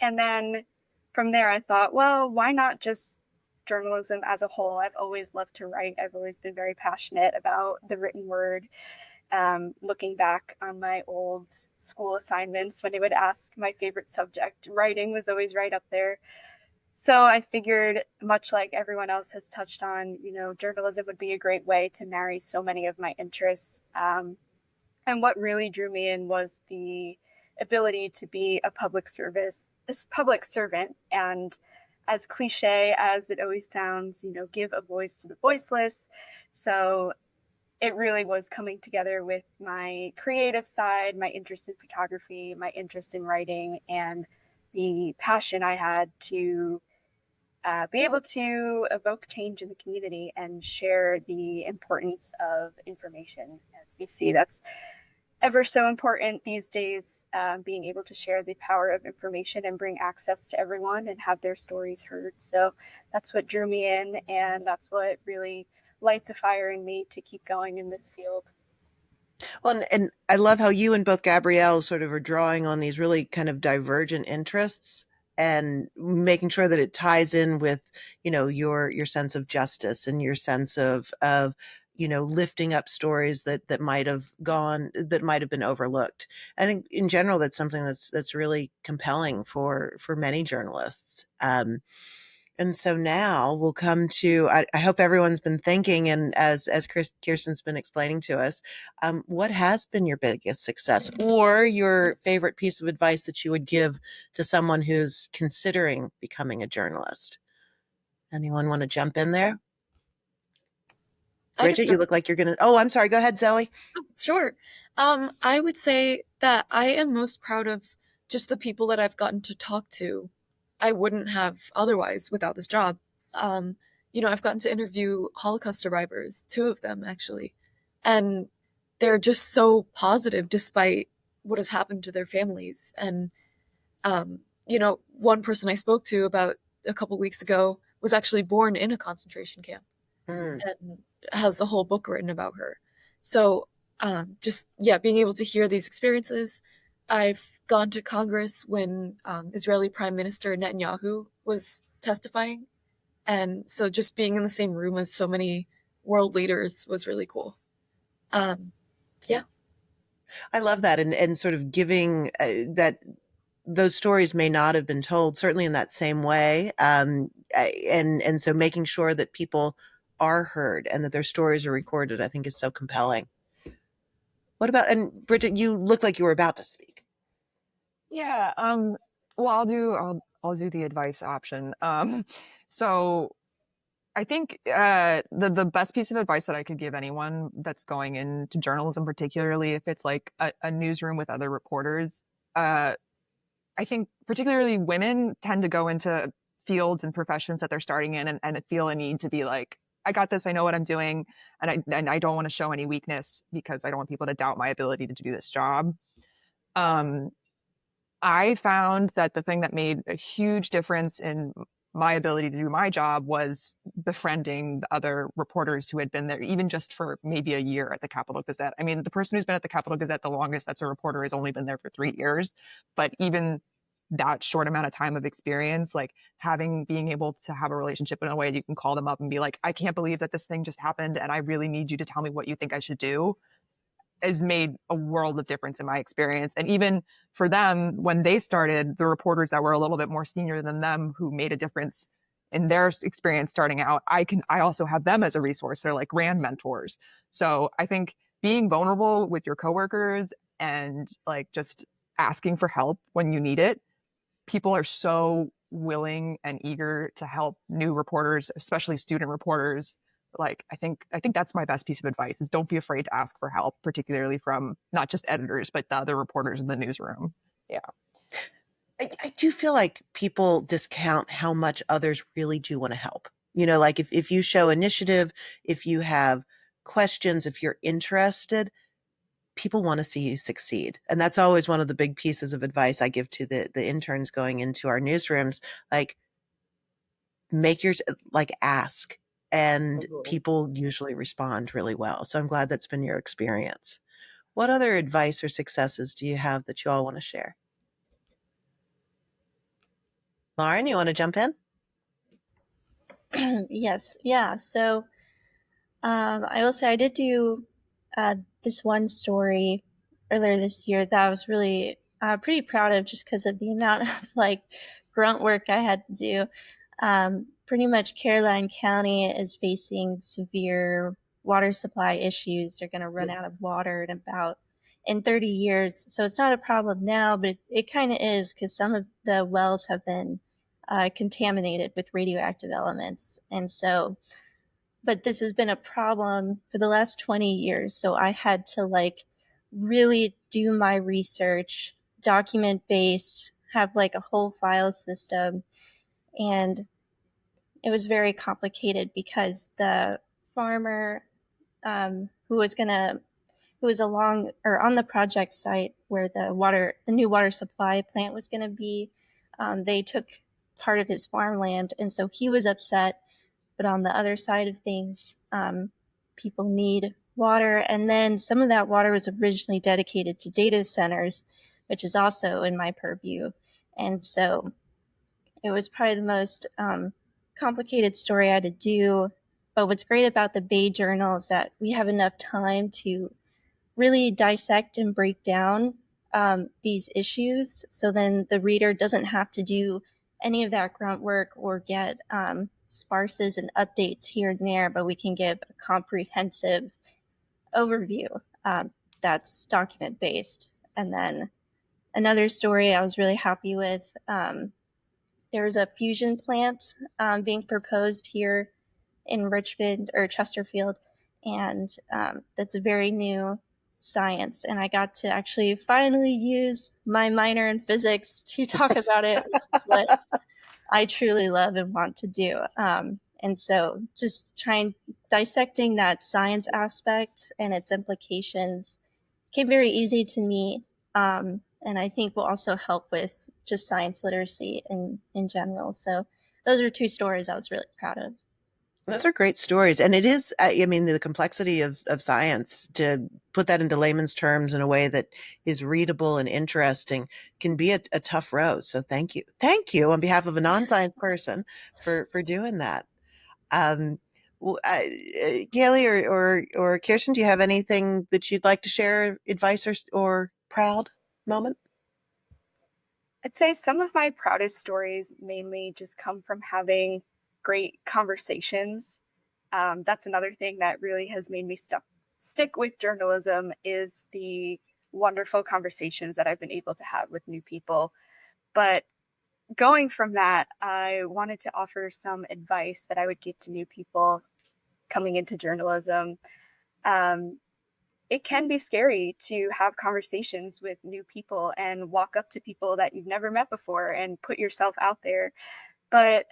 And then from there, I thought, well, why not just journalism as a whole? I've always loved to write. I've always been very passionate about the written word. Looking back on my old school assignments, when they would ask my favorite subject, writing was always right up there. So I figured, much like everyone else has touched on, journalism would be a great way to marry so many of my interests. And what really drew me in was the ability to be this public servant, and as cliche as it always sounds, give a voice to the voiceless. So it really was coming together with my creative side, my interest in photography, my interest in writing, and the passion I had to be able to evoke change in the community and share the importance of information. As we see, that's ever so important these days, being able to share the power of information and bring access to everyone and have their stories heard. So that's what drew me in, and that's what really lights a fire in me to keep going in this field. Well, and I love how you and both Gabrielle sort of are drawing on these really kind of divergent interests and making sure that it ties in with, your sense of justice and your sense of lifting up stories that might have been overlooked. I think in general that's something that's really compelling for many journalists. And so now we'll come to, I hope everyone's been thinking, and as Kirsten's been explaining to us, what has been your biggest success or your favorite piece of advice that you would give to someone who's considering becoming a journalist? Anyone want to jump in there? Bridget, you look like you're going to, oh, I'm sorry. Go ahead, Zoe. Sure. I would say that I am most proud of just the people that I've gotten to talk to. I wouldn't have otherwise without this job. I've gotten to interview Holocaust survivors, 2 of them actually, and they're just so positive despite what has happened to their families. And, one person I spoke to about a couple weeks ago was actually born in a concentration camp and has a whole book written about her. So being able to hear these experiences. I've gone to Congress when Israeli Prime Minister Netanyahu was testifying. And so just being in the same room as so many world leaders was really cool. I love that. And sort of giving that those stories may not have been told, certainly in that same way. And so making sure that people are heard and that their stories are recorded, I think is so compelling. What about, and Bridget, you look like you were about to speak. Yeah. Well, I'll do the advice option. So I think the best piece of advice that I could give anyone that's going into journalism, particularly if it's like a newsroom with other reporters, I think particularly women tend to go into fields and professions that they're starting in and feel a need to be like, I got this, I know what I'm doing, and I don't want to show any weakness because I don't want people to doubt my ability to do this job. I found that the thing that made a huge difference in my ability to do my job was befriending the other reporters who had been there, even just for maybe a year at the Capitol Gazette. I mean, the person who's been at the Capitol Gazette the longest that's a reporter has only been there for 3 years. But even that short amount of time of experience, like being able to have a relationship in a way that you can call them up and be like, I can't believe that this thing just happened and I really need you to tell me what you think I should do, has made a world of difference in my experience. And even for them, when they started, the reporters that were a little bit more senior than them who made a difference in their experience starting out, I also have them as a resource. They're like grand mentors. So I think being vulnerable with your coworkers and like just asking for help when you need it, people are so willing and eager to help new reporters, especially student reporters. Like, I think that's my best piece of advice is don't be afraid to ask for help, particularly from not just editors, but the other reporters in the newsroom. Yeah. I do feel like people discount how much others really do want to help. Like if you show initiative, if you have questions, if you're interested, people want to see you succeed. And that's always one of the big pieces of advice I give to the interns going into our newsrooms. Like, ask, and people usually respond really well. So I'm glad that's been your experience. What other advice or successes do you have that you all want to share? Lauren, you want to jump in? Yes. Yeah. So I will say I did do this one story earlier this year that I was really pretty proud of just because of the amount of grunt work I had to do. Pretty much Caroline County is facing severe water supply issues. They're going to run out of water in 30 years. So it's not a problem now, but it kind of is because some of the wells have been contaminated with radioactive elements. And so, but this has been a problem for the last 20 years. So I had to really do my research, document based, have a whole file system. And it was very complicated because the farmer who was along or on the project site where the new water supply plant was going to be, they took part of his farmland, and so he was upset. But on the other side of things, people need water, and then some of that water was originally dedicated to data centers, which is also in my purview, and so it was probably the most complicated story I had to do. But what's great about the Bay Journal is that we have enough time to really dissect and break down these issues. So then the reader doesn't have to do any of that grunt work or get sparses and updates here and there, but we can give a comprehensive overview that's document based. And then another story I was really happy with, there's a fusion plant being proposed here in Richmond or Chesterfield, and that's a very new science. And I got to actually finally use my minor in physics to talk about it, which is what I truly love and want to do. And so just dissecting that science aspect and its implications came very easy to me. And I think will also help with just science literacy in general. So those are two stories I was really proud of. Those are great stories. And it is, I mean, the complexity of science, to put that into layman's terms in a way that is readable and interesting, can be a tough row. So thank you. Thank you on behalf of a non-science person for doing that. Kaylee or Kirsten, do you have anything that you'd like to share, advice or proud moment? I'd say some of my proudest stories mainly just come from having great conversations. That's another thing that really has made me stick with journalism, is the wonderful conversations that I've been able to have with new people. But going from that, I wanted to offer some advice that I would give to new people coming into journalism. It can be scary to have conversations with new people and walk up to people that you've never met before and put yourself out there. But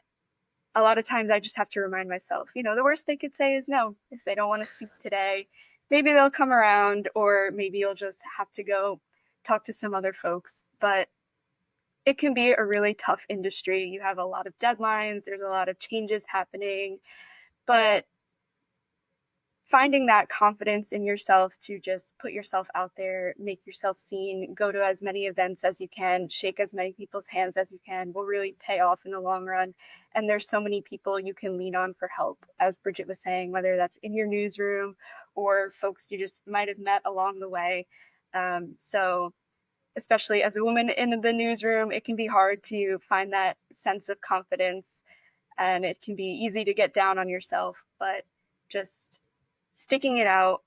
a lot of times I just have to remind myself, the worst they could say is no. If they don't want to speak today, maybe they'll come around, or maybe you'll just have to go talk to some other folks. But it can be a really tough industry. You have a lot of deadlines, there's a lot of changes happening, but finding that confidence in yourself to just put yourself out there, make yourself seen, go to as many events as you can, shake as many people's hands as you can, will really pay off in the long run. And there's so many people you can lean on for help, as Bridget was saying, whether that's in your newsroom or folks you just might have met along the way. So especially as a woman in the newsroom, it can be hard to find that sense of confidence, and it can be easy to get down on yourself, but just sticking it out,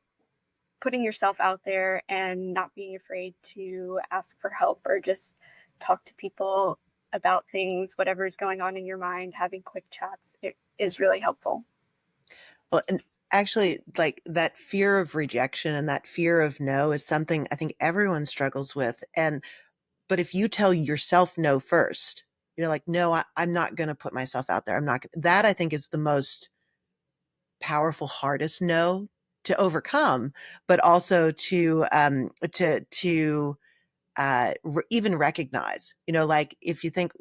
putting yourself out there, and not being afraid to ask for help or just talk to people about things, whatever is going on in your mind, having quick chats, it is really helpful. Well, and actually, like, that fear of rejection and that fear of no is something I think everyone struggles with. But if you tell yourself no first, you're like, no, I'm not going to put myself out there. I'm not gonna. That I think is the most powerful, hardest no to overcome, but also to even recognize, like, if you think,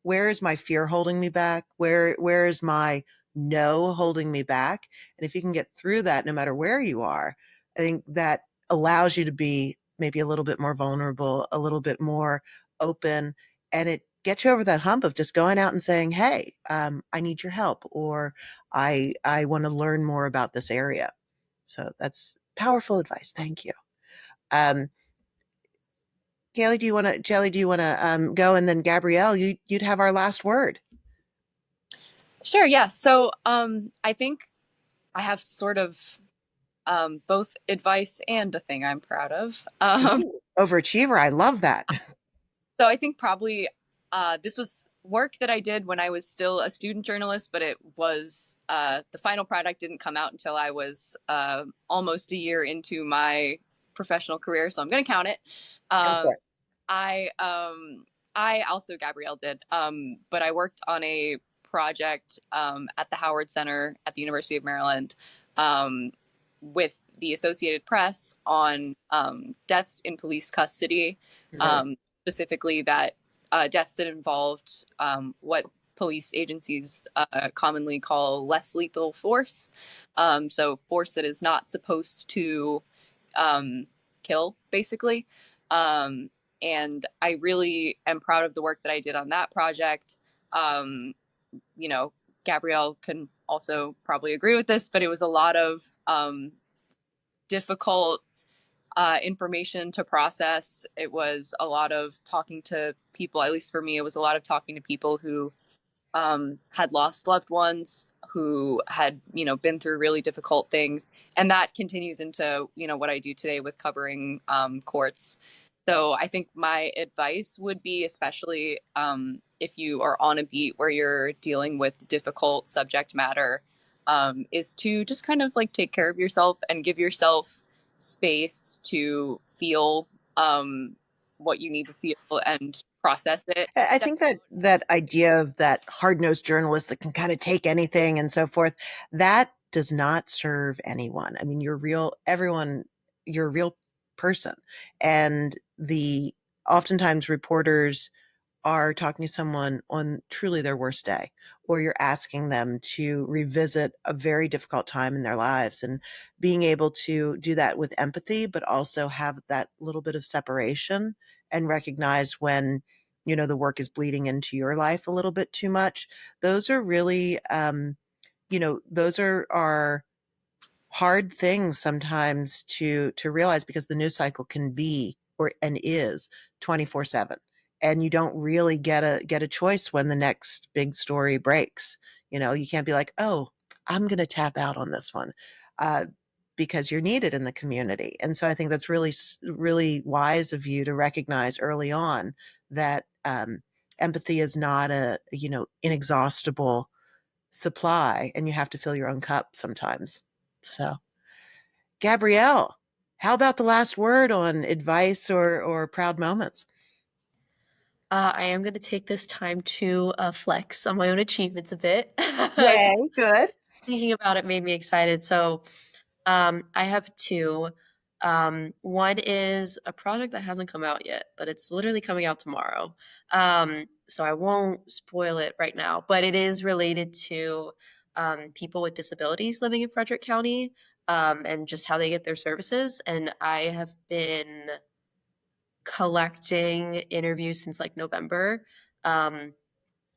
where is my fear holding me back? Where is my no holding me back? And if you can get through that, no matter where you are, I think that allows you to be maybe a little bit more vulnerable, a little bit more open, and it gets you over that hump of just going out and saying, hey, I need your help, or I want to learn more about this area. So that's powerful advice. Thank you. Jelly, do you want to go, and then Gabrielle, you'd have our last word. Sure, yeah. So I think I have sort of both advice and a thing I'm proud of. Ooh, overachiever, I love that. So I think probably this was work that I did when I was still a student journalist, but it was the final product didn't come out until I was almost a year into my professional career, so I'm going to count it. Go for it. I also, Gabrielle did, but I worked on a project at the Howard Center at the University of Maryland with the Associated Press on deaths in police custody, specifically that deaths that involved what police agencies commonly call less lethal force. So force that is not supposed to kill, basically. And I really am proud of the work that I did on that project. You know, Gabrielle can also probably agree with this, but it was a lot of difficult information to process. It was a lot of talking to people, at least for me, it was a lot of talking to people who had lost loved ones, who had, you know, been through really difficult things. And that continues into, you know, what I do today with covering courts. So I think my advice would be, especially if you are on a beat where you're dealing with difficult subject matter, is to just kind of like take care of yourself and give yourself space to feel what you need to feel and process it. I think that idea of that hard-nosed journalist that can kind of take anything and so forth, that does not serve anyone. I mean, you're a real person. And oftentimes reporters are talking to someone on truly their worst day, or you're asking them to revisit a very difficult time in their lives, and being able to do that with empathy, but also have that little bit of separation and recognize when, you know, the work is bleeding into your life a little bit too much. Those are really, those are hard things sometimes to realize, because the news cycle can be and is 24/7, and you don't really get a choice when the next big story breaks. You know, you can't be like, oh, I'm going to tap out on this one, uh, because you're needed in the community. And so I think that's really wise of you to recognize early on that empathy is not a inexhaustible supply, and you have to fill your own cup sometimes. So, Gabrielle, how about the last word on advice or proud moments? I am going to take this time to flex on my own achievements a bit. Yay, good. Thinking about it made me excited. So I have two. One is a project that hasn't come out yet, but it's literally coming out tomorrow. So I won't spoil it right now, but it is related to people with disabilities living in Frederick County, and just how they get their services. And I have been collecting interviews since like November. And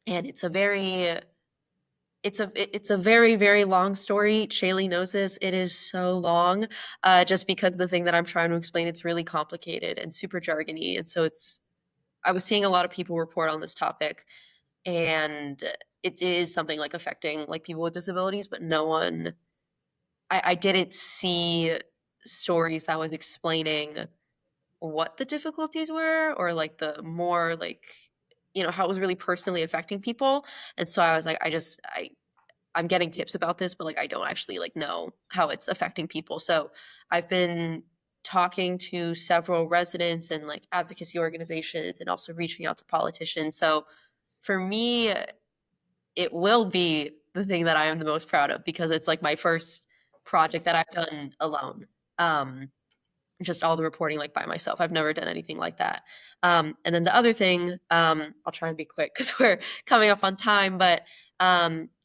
it's a very, very long story. Shaylee knows this. It is so long, just because the thing that I'm trying to explain, it's really complicated and super jargony. And so I was seeing a lot of people report on this topic, and it is something like affecting like people with disabilities, but I didn't see stories that was explaining what the difficulties were, or like the more like, how it was really personally affecting people. And so I was like, I'm getting tips about this, but like I don't actually like know how it's affecting people. So I've been talking to several residents and like advocacy organizations, and also reaching out to politicians. So for me, it will be the thing that I am the most proud of, because it's like my first project that I've done alone. Just all the reporting like by myself. I've never done anything like that. And then the other thing, I'll try and be quick because we're coming up on time, but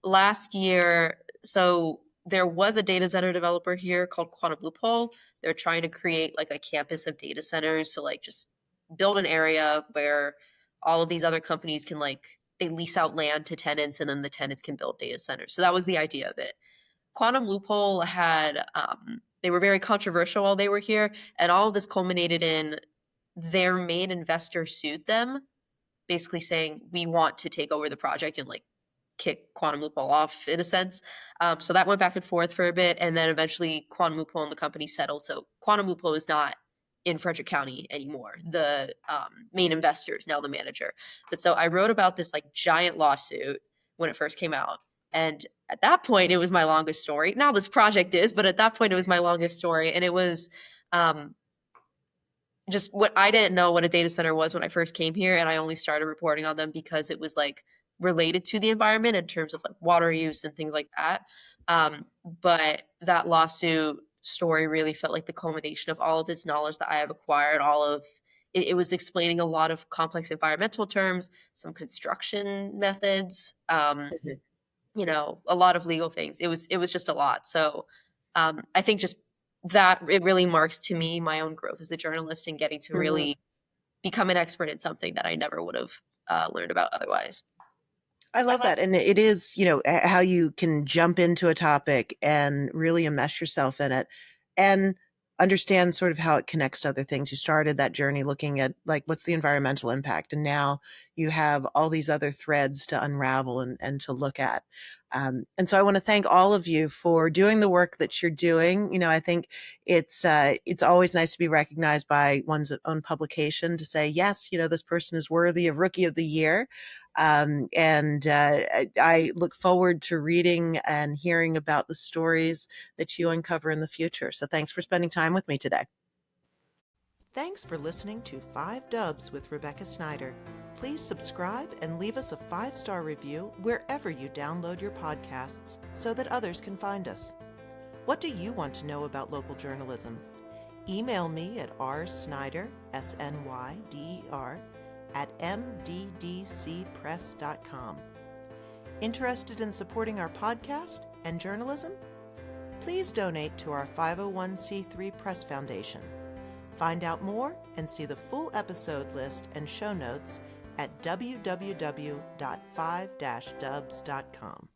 last year, so there was a data center developer here called Quantum Loophole. They're trying to create like a campus of data centers. So like just build an area where all of these other companies can they lease out land to tenants, and then the tenants can build data centers. So that was the idea of it. Quantum Loophole had, they were very controversial while they were here, and all of this culminated in their main investor sued them, basically saying, we want to take over the project and kick Quantum Loophole off in a sense. So that went back and forth for a bit, and then eventually Quantum Loophole and the company settled. So Quantum Loophole is not in Frederick County anymore. The main investor is now the manager. But so I wrote about this giant lawsuit when it first came out. And at that point, it was my longest story. Now this project is, but at that point, it was my longest story. And it was just what I didn't know what a data center was when I first came here. And I only started reporting on them because it was related to the environment in terms of like water use and things like that. But that lawsuit story really felt like the culmination of all of this knowledge that I have acquired. It was explaining a lot of complex environmental terms, some construction methods, a lot of legal things. It was just a lot. So I think just that it really marks to me my own growth as a journalist and getting to really become an expert in something that I never would have learned about otherwise. I love that. And it is, how you can jump into a topic and really immerse yourself in it and understand sort of how it connects to other things. You started that journey looking at like, what's the environmental impact? And now you have all these other threads to unravel and to look at. And so I want to thank all of you for doing the work that you're doing. I think it's always nice to be recognized by one's own publication to say, yes, this person is worthy of Rookie of the Year. I look forward to reading and hearing about the stories that you uncover in the future. So thanks for spending time with me today. Thanks for listening to 5 Dubs with Rebecca Snyder. Please subscribe and leave us a 5-star review wherever you download your podcasts so that others can find us. What do you want to know about local journalism? Email me at rsnyder, SNYDER, at mddcpress.com. Interested in supporting our podcast and journalism? Please donate to our 501c3 Press Foundation. Find out more and see the full episode list and show notes at www.5-dubs.com.